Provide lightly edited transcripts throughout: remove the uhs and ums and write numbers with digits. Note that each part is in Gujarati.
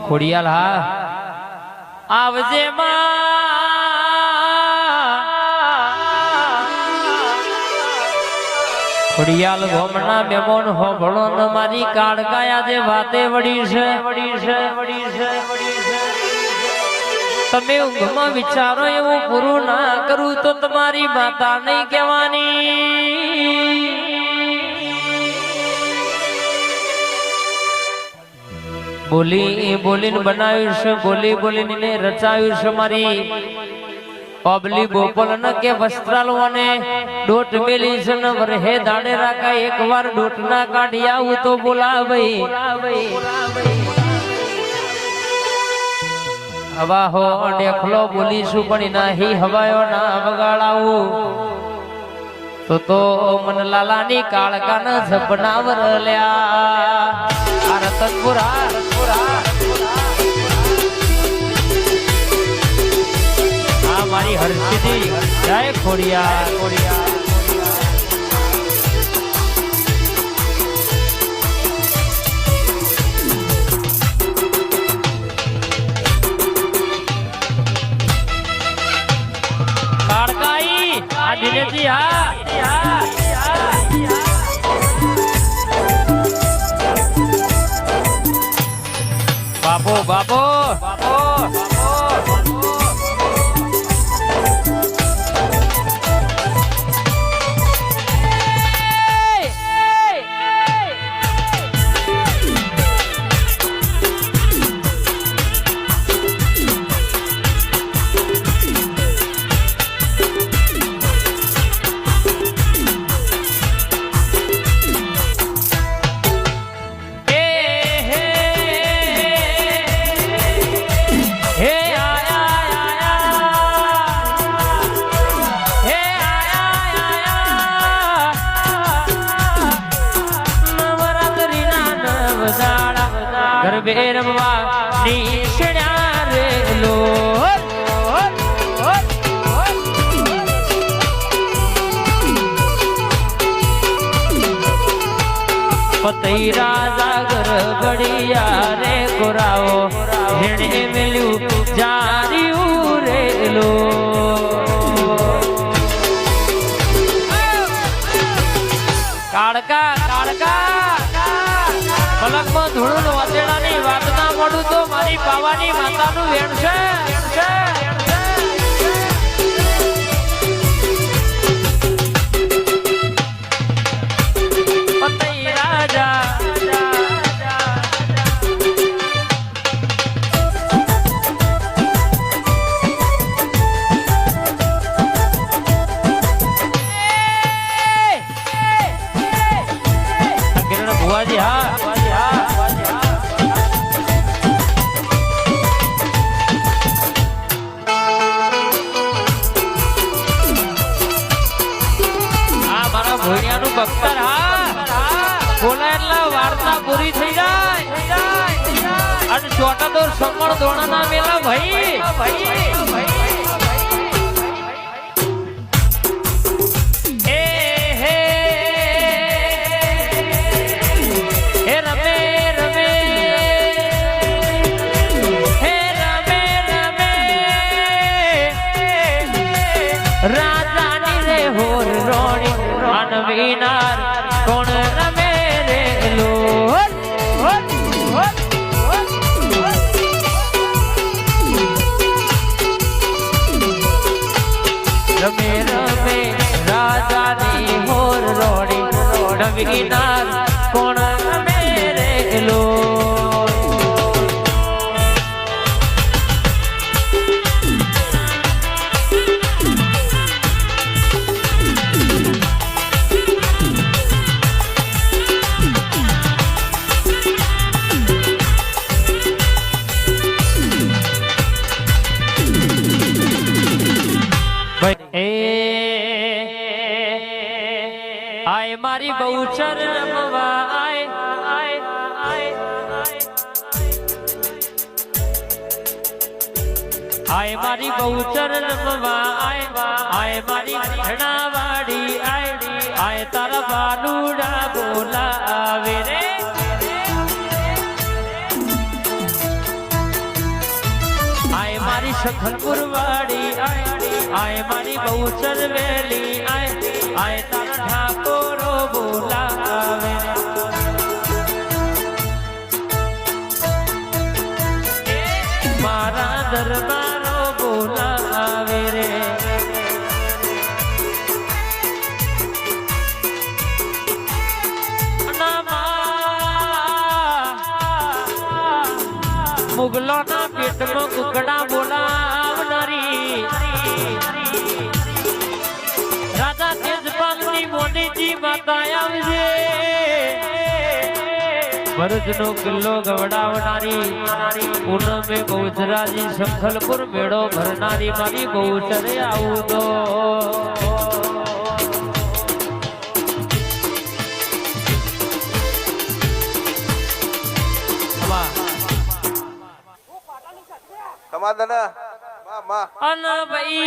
ખોડિયાલ હા આવજે ખોડિયાલ ગોમના મેમોન હોભળો ન મારી કાળકાયા જે વાતે વડી છે તમે ઊંઘમાં વિચારો એવું પૂરું ના કરું તો તમારી માતા નહીં કહેવાની. બોલી બોલીને બનાવ્યું છે, બોલી બોલીને રચાયું છે. મારી પબલી બોપલ ન કે વસ્ત્રાલવાને ડોટ મેલી છે ને વરહે દાડે રાખા એકવાર ડોટ ના કાઢી આવું તો બોલાવઈ હવા હો ડેખલો બોલીશું પણ નાહી હવાયો ના વગાડાવું તો મન લાલાની કાળકાના સપનાવર લ્યા આ રતનપુરા આ મારી હરસિદ્ધિ જય ખોડિયાર કાળકાઈ આ દિનેશજી હા બાપો ગરબે રમવા નીકળ્યા રે લો પતઈ રાજા ગરબડિયા રે કોરાવો જેણે મેલ્યું જાર્યું રે લો કાળકા પલકમાં ધૂળું વાતેડાની વાત ના મળું તો મારી પાવાની માતાનું વેણ છે. પતઈ રાજા ભુવાજી હા ભોળિયાનું બખ્તર હા બોલા એટલે વાર્તા પૂરી થઈ જાય અને ચોટા તો સમણ દોણા ના મેલા ભાઈ રાજાની રે હોર રોણી અનવીનાર કોણ રમે રે લો રમે રાજાની હોર રોણી અનવીનાર કોણ રમે રે લો આય મારી બહુચર રમવા આય મારી બહુચર રમવા આય મારી ઘણાવાડી આય તારા બાલુડા બોલાવે રે સખલપુર વાડી આય મારી બહુચર વેલી આય તારા ઠાકોરો બોલાવે મારા દરબારો બોલાવે રે મુગલો ના પેટમાં કુકડા બોલાવનારી રાજા તેજપાલ ની મોનીજી માતા આવજે ભરૂચ નો કિલ્લો ગવડાવનારી પૂનમે બહુચરાજી શંખલપુર મેળો ભરનારી મારી બહુચરે આવું તો સમાધાન માં અન ભાઈ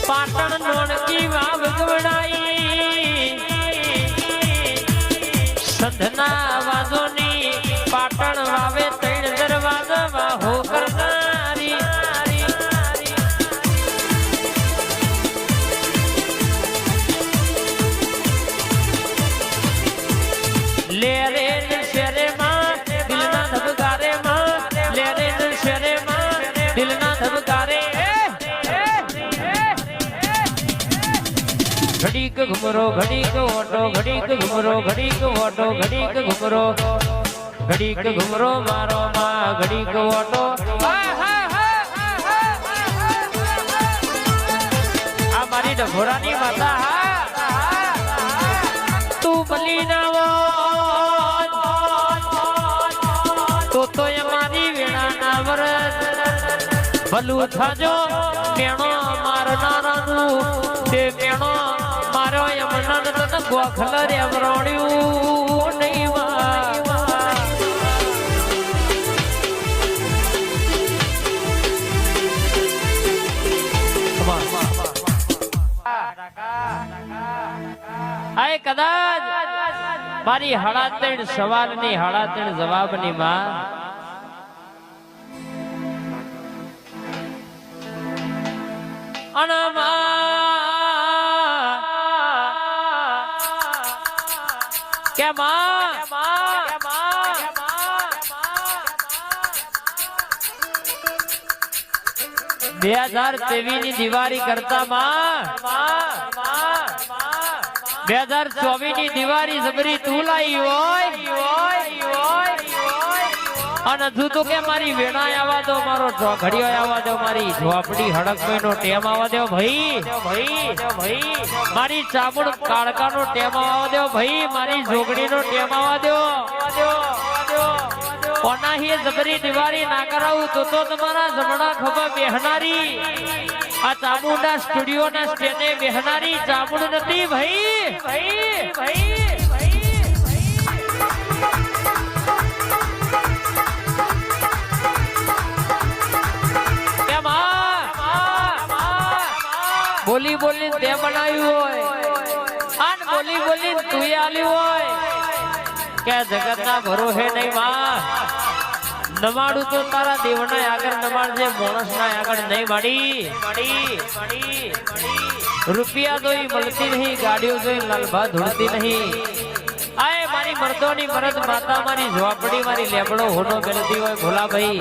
પાટણ નોણકી વાવ ગવડાઈ સંધના વાદોની પાટણ વાવે ત્રણ દરવાજા હો કરનારી લે રે શેરે માં દિલના ધબકારે માં લે રે શેરે માં દિલના ધબકારે ઘડીક ઘુમરો ઘડીક ઓટો ઘડીક ઘુમરો ઘડીક ઓટો ઘડીક ઘુમરો ઘડીક ઘુમરો મારો માં ઘડીક ઓટો આ મારી ડભોરાની માતા તું બલી ના તો મારી વેણા ના વરસ ભલું થાજો મેણો મારનારાનું તે મેણો મારો યમનન તને ગોખલ રે વરોડ્યું નહીં આય કદાચ મારી 3.5 સવાલની 3.5 જવાબની માં કે માં 2023 ની દિવાળી કરતા માં 2024 ની દિવાળી જબરી તું લાઈ હોય અને તું તો કે મારી વેણા આવવા દો મારો ઘડિયો આવવા દો મારી ઝોપડી હડકભાઈ નો ટેમ આવવા દો ભાઈ મારી ચામુંડ કાળકા નો ટેમ આવવા દો ભાઈ મારી જોગડી નો ટેમ આવવા દો કોનાહી જબરી દિવાળી ના કરાવું તો તમારા જમણા ખભા બેહનારી આ ચામુંડા સ્ટુડિયો ના સ્ટેને બેહનારી ચામુંડ નથી ભાઈ બોલી બોલી તે બનાવ્યું હોય આન બોલી બોલી તું આલ્યું હોય કે જગત ના ભરોસે નહીં માં નમાડું તો તારા દેવના આગળ નમાડજે માણસ ના આગળ નહીં માડી રૂપિયા તો મળતી નહીં ગાડીઓ તો લાલભા ધૂળતી નહીં આય મારી મર્દોની મરદ માતા મારી ઝોપડી મારી લેબડો હોનો બેલતી હોય ભોલાભાઈ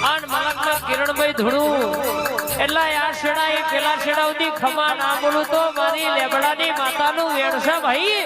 આન મલકના કિરણભાઈ ધૂણું એટલે આ શેડા એ પેલા શેડા સુધી ખમા ના બોલું તો મારી લેબડાની માતાનું વેણ છે ભાઈ